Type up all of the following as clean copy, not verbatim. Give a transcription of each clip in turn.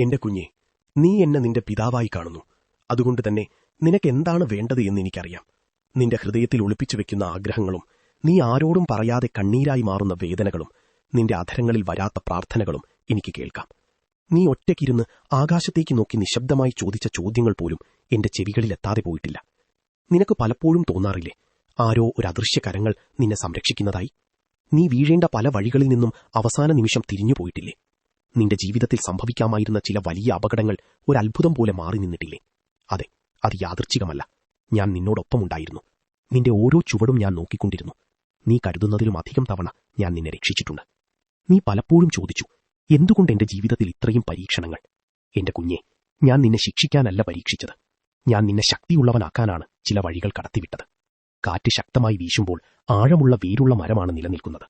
എന്റെ കുഞ്ഞെ, നീ എന്നെ നിന്റെ പിതാവായി കാണുന്നു. അതുകൊണ്ട് തന്നെ നിനക്കെന്താണ് വേണ്ടത് എന്ന് എനിക്കറിയാം. നിന്റെ ഹൃദയത്തിൽ ഒളിപ്പിച്ചു വെക്കുന്ന ആഗ്രഹങ്ങളും, നീ ആരോടും പറയാതെ കണ്ണീരായി മാറുന്ന വേദനകളും, നിന്റെ അധരങ്ങളിൽ വരാത്ത പ്രാർത്ഥനകളും എനിക്ക് കേൾക്കാം. നീ ഒറ്റയ്ക്കിരുന്ന് ആകാശത്തേക്ക് നോക്കി നിശബ്ദമായി ചോദിച്ച ചോദ്യങ്ങൾ പോലും എന്റെ ചെവികളിലെത്താതെ പോയിട്ടില്ല. നിനക്ക് പലപ്പോഴും തോന്നാറില്ലേ, ആരോ ഒരു അദൃശ്യ കരങ്ങൾ നിന്നെ സംരക്ഷിക്കുന്നതായി? നീ വീഴേണ്ട പല വഴികളിൽ നിന്നും അവസാന നിമിഷം തിരിഞ്ഞുപോയിട്ടില്ലേ? നിന്റെ ജീവിതത്തിൽ സംഭവിക്കാമായിരുന്ന ചില വലിയ അപകടങ്ങൾ ഒരത്ഭുതം പോലെ മാറി നിന്നിട്ടില്ലേ? അതെ, അത് യാദൃച്ഛികമല്ല. ഞാൻ നിന്നോടൊപ്പമുണ്ടായിരുന്നു. നിന്റെ ഓരോ ചുവടും ഞാൻ നോക്കിക്കൊണ്ടിരുന്നു. നീ കരുതുന്നതിലും അധികം തവണ ഞാൻ നിന്നെ രക്ഷിച്ചിട്ടുണ്ട്. നീ പലപ്പോഴും ചോദിച്ചു, എന്തുകൊണ്ട് എന്റെ ജീവിതത്തിൽ ഇത്രയും പരീക്ഷണങ്ങൾ? എന്റെ കുഞ്ഞെ, ഞാൻ നിന്നെ ശിക്ഷിക്കാനല്ല പരീക്ഷിച്ചത്. ഞാൻ നിന്നെ ശക്തിയുള്ളവനാക്കാനാണ് ചില വഴികൾ കടത്തിവിട്ടത്. കാറ്റ് ശക്തമായി വീശുമ്പോൾ ആഴമുള്ള വേരുള്ള മരമാണ് നിലനിൽക്കുന്നത്.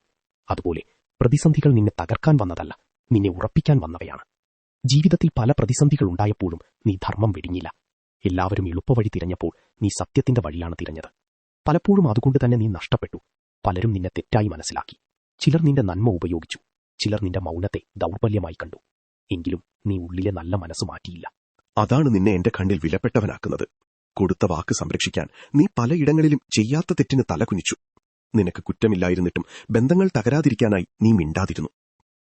അതുപോലെ പ്രതിസന്ധികൾ നിന്നെ തകർക്കാൻ വന്നതല്ല, നിന്നെ ഉറപ്പിക്കാൻ വന്നവയാണ്. ജീവിതത്തിൽ പല പ്രതിസന്ധികൾ ഉണ്ടായപ്പോഴും നീ ധർമ്മം വെടിഞ്ഞില്ല. എല്ലാവരും എളുപ്പവഴി തിരഞ്ഞപ്പോൾ നീ സത്യത്തിന്റെ വഴിയാണ് തിരഞ്ഞത്. പലപ്പോഴും അതുകൊണ്ട് തന്നെ നീ നഷ്ടപ്പെട്ടു. പലരും നിന്നെ തെറ്റായി മനസ്സിലാക്കി. ചിലർ നിന്റെ നന്മ ഉപയോഗിച്ചു, ചിലർ നിന്റെ മൗനത്തെ ദൗർബല്യമായി കണ്ടു. എങ്കിലും നീ ഉള്ളിലെ നല്ല മനസ്സ് മാറ്റിയില്ല. അതാണ് നിന്നെ എന്റെ കണ്ണിൽ വിലപ്പെട്ടവനാക്കുന്നത്. കൊടുത്ത വാക്ക് സംരക്ഷിക്കാൻ നീ പലയിടങ്ങളിലും ചെയ്യാത്ത തെറ്റിന് തലകുനിച്ചു. നിനക്ക് കുറ്റമില്ലായിരുന്നിട്ടും ബന്ധങ്ങൾ തകരാതിരിക്കാനായി നീ മിണ്ടാതിരുന്നു.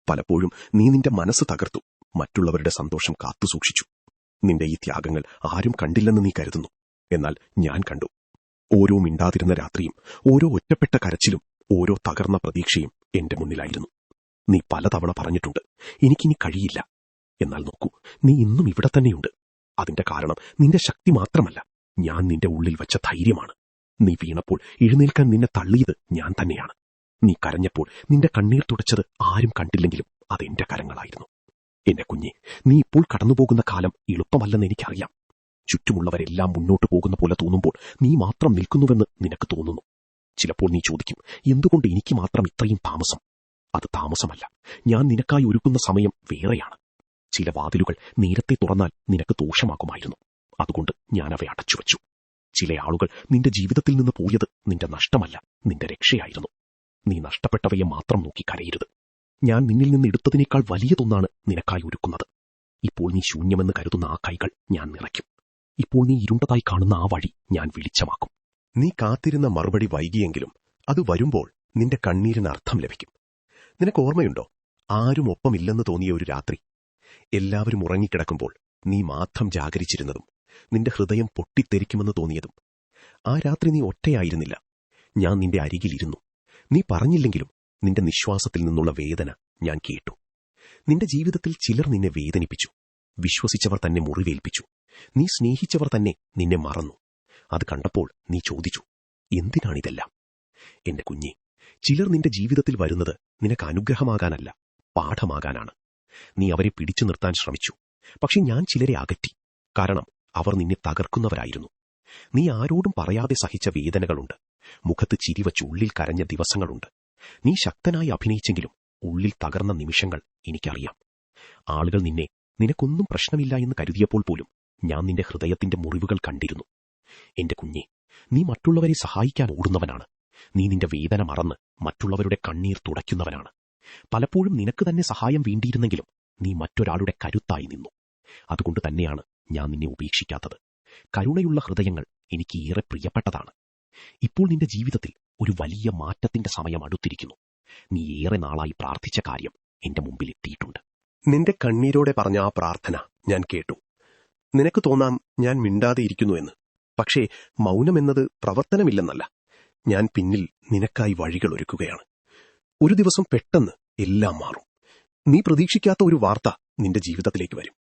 പലപ്പോഴും നീ നിന്റെ മനസ്സ് തകർത്തു, മറ്റുള്ളവരുടെ സന്തോഷം കാത്തുസൂക്ഷിച്ചു. നിന്റെ ഈ ത്യാഗങ്ങൾ ആരും കണ്ടില്ലെന്ന് നീ കരുതുന്നു. എന്നാൽ ഞാൻ കണ്ടു. ഓരോ മിണ്ടാതിരുന്ന രാത്രിയും, ഓരോ ഒറ്റപ്പെട്ട കരച്ചിലും, ഓരോ തകർന്ന പ്രതീക്ഷയും എന്റെ മുന്നിലായിരുന്നു. നീ പലതവണ പറഞ്ഞിട്ടുണ്ട്, എനിക്കിനി കഴിയില്ല. എന്നാൽ നോക്കൂ, നീ ഇന്നും ഇവിടെ തന്നെയുണ്ട്. അതിന്റെ കാരണം നിന്റെ ശക്തി മാത്രമല്ല, ഞാൻ നിന്റെ ഉള്ളിൽ വച്ച ധൈര്യമാണ്. നീ വീണപ്പോൾ എഴുന്നേൽക്കാൻ നിന്നെ തള്ളിയത് ഞാൻ തന്നെയാണ്. നീ കരഞ്ഞപ്പോൾ നിന്റെ കണ്ണീർ തുടച്ചത് ആരും കണ്ടില്ലെങ്കിലും അതെന്റെ കരങ്ങളായിരുന്നു. എന്റെ കുഞ്ഞെ, നീ ഇപ്പോൾ കടന്നുപോകുന്ന കാലം എളുപ്പമല്ലെന്ന് എനിക്കറിയാം. ചുറ്റുമുള്ളവരെല്ലാം മുന്നോട്ടു പോകുന്ന പോലെ തോന്നുമ്പോൾ നീ മാത്രം നിൽക്കുന്നുവെന്ന് നിനക്ക് തോന്നുന്നു. ചിലപ്പോൾ നീ ചോദിക്കും, എന്തുകൊണ്ട് എനിക്ക് മാത്രം ഇത്രയും താമസം? അത് താമസമല്ല, ഞാൻ നിനക്കായി ഒരുക്കുന്ന സമയം വേറെയാണ്. ചില വാതിലുകൾ നേരത്തെ തുറന്നാൽ നിനക്ക് ദോഷമാകുമായിരുന്നു. അതുകൊണ്ട് ഞാൻ അവയെ അടച്ചുവെച്ചു. ചില ആളുകൾ നിന്റെ ജീവിതത്തിൽ നിന്ന് പോയത് നിന്റെ നഷ്ടമല്ല, നിന്റെ രക്ഷയായിരുന്നു. നീ നഷ്ടപ്പെട്ടവയെ മാത്രം നോക്കി കരയരുത്. ഞാൻ നിന്നിൽ നിന്ന് എടുത്തതിനേക്കാൾ വലിയതൊന്നാണ് നിനക്കായി ഒരുക്കുന്നത്. ഇപ്പോൾ നീ ശൂന്യമെന്ന് കരുതുന്ന ആ കൈകൾ ഞാൻ നിറയ്ക്കും. ഇപ്പോൾ നീ ഇരുണ്ടതായി കാണുന്ന ആ വഴി ഞാൻ വെളിച്ചമാക്കും. നീ കാത്തിരുന്ന മറുപടി വൈകിയെങ്കിലും അത് വരുമ്പോൾ നിന്റെ കണ്ണീരിന് അർത്ഥം ലഭിക്കും. നിനക്ക് ഓർമ്മയുണ്ടോ, ആരും ഒപ്പമില്ലെന്ന് തോന്നിയ ഒരു രാത്രി? എല്ലാവരും ഉറങ്ങിക്കിടക്കുമ്പോൾ നീ മാത്രം ജാഗരിച്ചിരുന്നതും, നിന്റെ ഹൃദയം പൊട്ടിത്തെറിക്കുമെന്ന് തോന്നിയതും. ആ രാത്രി നീ ഒറ്റയായിരുന്നില്ല. ഞാൻ നിന്റെ അരികിലിരുന്നു. നീ പറഞ്ഞില്ലെങ്കിലും നിന്റെ നിശ്വാസത്തിൽ നിന്നുള്ള വേദന ഞാൻ കേട്ടു. നിന്റെ ജീവിതത്തിൽ ചിലർ നിന്നെ വേദനിപ്പിച്ചു. വിശ്വസിച്ചവർ തന്നെ മുറിവേൽപ്പിച്ചു. നീ സ്നേഹിച്ചവർ തന്നെ നിന്നെ മറന്നു. അത് കണ്ടപ്പോൾ നീ ചോദിച്ചു, എന്തിനാണിതെല്ലാം? എന്റെ കുഞ്ഞെ, ചിലർ നിന്റെ ജീവിതത്തിൽ വരുന്നത് നിനക്ക് അനുഗ്രഹമാകാനല്ല, പാഠമാകാനാണ്. നീ അവരെ പിടിച്ചു നിർത്താൻ ശ്രമിച്ചു. പക്ഷെ ഞാൻ ചിലരെ അകറ്റി. കാരണം അവർ നിന്നെ തകർക്കുന്നവരായിരുന്നു. നീ ആരോടും പറയാതെ സഹിച്ച വേദനകളുണ്ട്. മുഖത്ത് ചിരിവച്ച് ഉള്ളിൽ കരഞ്ഞ ദിവസങ്ങളുണ്ട്. നീ ശക്തനായി അഭിനയിച്ചെങ്കിലും ഉള്ളിൽ തകർന്ന നിമിഷങ്ങൾ എനിക്കറിയാം. ആളുകൾ നിനക്കൊന്നും പ്രശ്നമില്ല എന്ന് കരുതിയപ്പോൾ പോലും ഞാൻ നിന്റെ ഹൃദയത്തിന്റെ മുറിവുകൾ കണ്ടിരുന്നു. എന്റെ കുഞ്ഞെ, നീ മറ്റുള്ളവരെ സഹായിക്കാൻ ഓടുന്നവനാണ്. നീ നിന്റെ വേദന മറന്ന് മറ്റുള്ളവരുടെ കണ്ണീർ തുടയ്ക്കുന്നവനാണ്. പലപ്പോഴും നിനക്ക് തന്നെ സഹായം വേണ്ടിയിരുന്നെങ്കിലും നീ മറ്റൊരാളുടെ കരുത്തായി നിന്നു. അതുകൊണ്ട് തന്നെയാണ് ഞാൻ നിന്നെ ഉപേക്ഷിക്കാത്തത്. കരുണയുള്ള ഹൃദയങ്ങൾ എനിക്ക് ഏറെ പ്രിയപ്പെട്ടതാണ്. ഇപ്പോൾ നിന്റെ ജീവിതത്തിൽ ഒരു വലിയ മാറ്റത്തിന്റെ സമയം അടുത്തിരിക്കുന്നു. നീ ഏറെ നാളായി പ്രാർത്ഥിച്ച കാര്യം എന്റെ മുമ്പിൽ എത്തിയിട്ടുണ്ട്. നിന്റെ കണ്ണീരോടെ പറഞ്ഞ ആ പ്രാർത്ഥന ഞാൻ കേട്ടു. നിനക്ക് തോന്നാം ഞാൻ മിണ്ടാതെ ഇരിക്കുന്നു എന്ന്. പക്ഷേ മൗനമെന്നത് പ്രവർത്തനമില്ലെന്നല്ല. ഞാൻ പിന്നിൽ നിനക്കായി വഴികൾ ഒരുക്കുകയാണ്. ഒരു ദിവസം പെട്ടെന്ന് എല്ലാം മാറും. നീ പ്രതീക്ഷിക്കാത്ത ഒരു വാർത്ത നിന്റെ ജീവിതത്തിലേക്ക് വരും.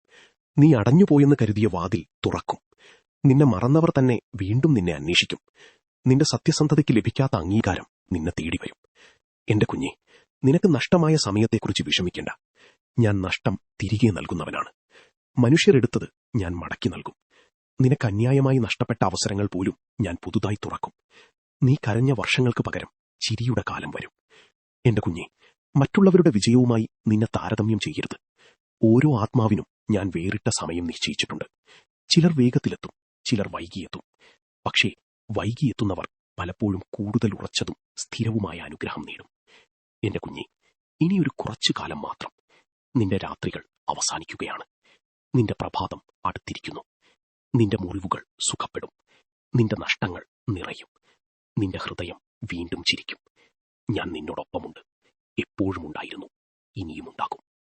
നീ അടഞ്ഞുപോയെന്ന് കരുതിയ വാതിൽ തുറക്കും. നിന്നെ മറന്നവർ തന്നെ വീണ്ടും നിന്നെ അന്വേഷിക്കും. നിന്റെ സത്യസന്ധതയ്ക്ക് ലഭിക്കാത്ത അംഗീകാരം നിന്നെ തേടിവരും. എന്റെ കുഞ്ഞെ, നിനക്ക് നഷ്ടമായ സമയത്തെക്കുറിച്ച് വിഷമിക്കേണ്ട. ഞാൻ നഷ്ടം തിരികെ നൽകുന്നവനാണ്. മനുഷ്യരെടുത്തത് ഞാൻ മടക്കി നൽകും. നിനക്ക് അന്യായമായി നഷ്ടപ്പെട്ട അവസരങ്ങൾ പോലും ഞാൻ പുതുതായി തുറക്കും. നീ കരഞ്ഞ വർഷങ്ങൾക്ക് പകരം ചിരിയുടെ കാലം വരും. എന്റെ കുഞ്ഞെ, മറ്റുള്ളവരുടെ വിജയവുമായി നിന്നെ താരതമ്യം ചെയ്യരുത്. ഓരോ ആത്മാവിനും ഞാൻ വേറിട്ട സമയം നിശ്ചയിച്ചിട്ടുണ്ട്. ചിലർ വേഗത്തിലെത്തും, ചിലർ വൈകിയെത്തും. പക്ഷേ വൈകിയെത്തുന്നവർ പലപ്പോഴും കൂടുതൽ ഉറച്ചതും സ്ഥിരവുമായ അനുഗ്രഹം നേടും. എന്റെ കുഞ്ഞെ, ഇനിയൊരു കുറച്ചു കാലം മാത്രം. നിന്റെ രാത്രികൾ അവസാനിക്കുകയാണ്. നിന്റെ പ്രഭാതം അടുത്തിരിക്കുന്നു. നിന്റെ മുറിവുകൾ സുഖപ്പെടും. നിന്റെ നഷ്ടങ്ങൾ നിറയും. നിന്റെ ഹൃദയം വീണ്ടും ചിരിക്കും. ഞാൻ നിന്നോടൊപ്പമുണ്ട്. എപ്പോഴും ഉണ്ടായിരുന്നു. ഇനിയുമുണ്ടാകും.